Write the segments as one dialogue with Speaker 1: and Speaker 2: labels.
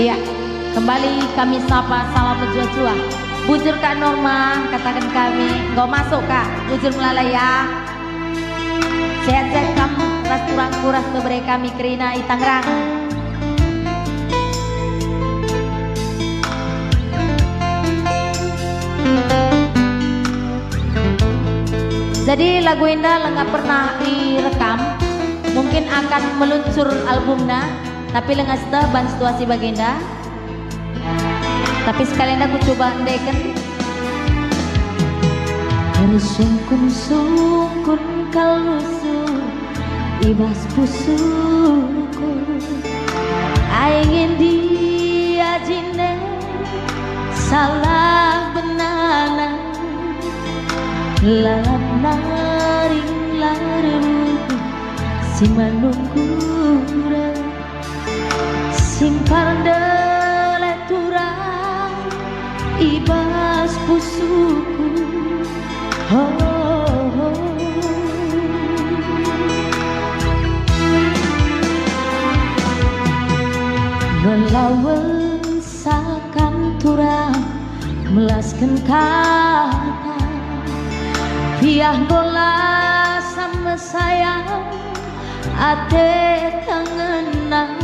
Speaker 1: Iya, kembali kami sapa salam menjua-jua. Bujur Kak Norma, katakan kami, nggak masuk Kak, bujur melalai ya. Sehat-sehat kamu, ras kurang kuras beberapa kami kerina Tangerang. Jadi lagu Indah nggak pernah direkam, mungkin akan meluncur albumnya, tapi lengah sudah ban situasi baginda. Tapi sekalian aku coba ndeken. Sungkun kalusu ibas pusuku, ingin dia jine salah benana. Lalap naring laru si manukura simpar dele turang ibas pusuku. Melawan sakan turang melaskan kata piah bola sama sayang ate tangenan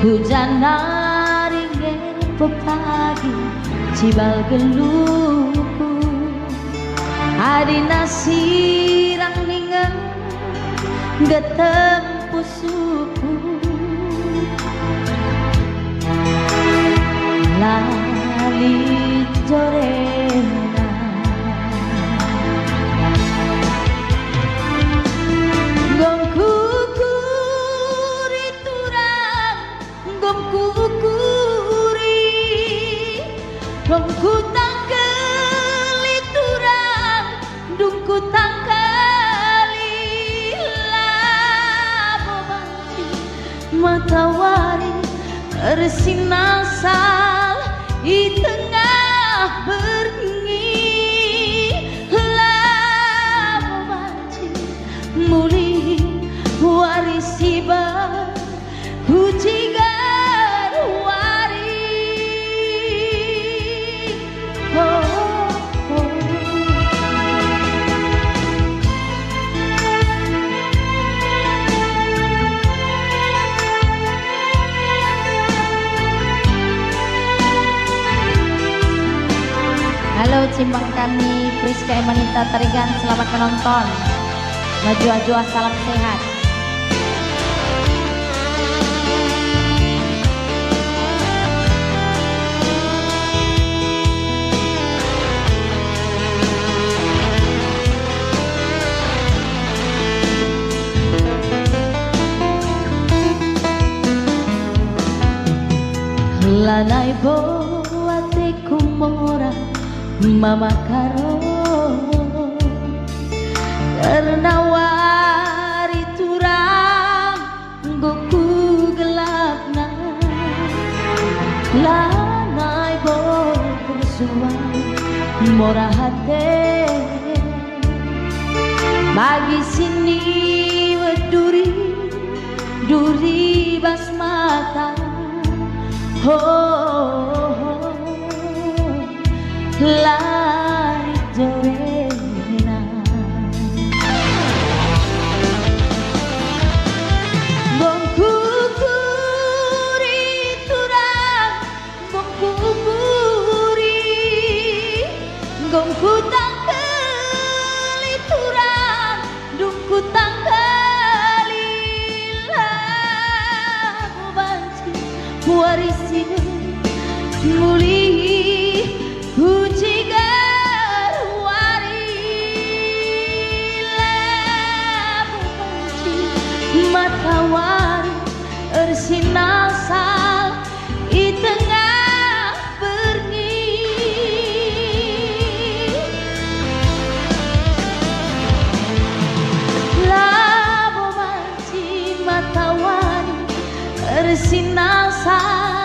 Speaker 1: hujan naringe pepagi cibal geluku adina sirang ningan getempu suku lali jorena gomku kuri turang gomku kuri gomku tangkeli turang dungku tangkeli labo mati matawari tersinasal di tengah bernyi labo mati muli warisiba hujigar wari Halo cimbang kami Priska Emanita Tarigan, selamat menonton. Najwa-jwa salam sehat. Lanai boate kumora mama karo karena wari turang goku gelapna lanai boate bersuang mora hati bagi sini weduri duri bas mata lari jorena gomku kuri turang gomku kuri gomku tangkeli turang dungku tangkeli labu banci warisi muli hujigar wari labu banci matawari ersinasal di tengah bernyi labu banci matawari ersinasal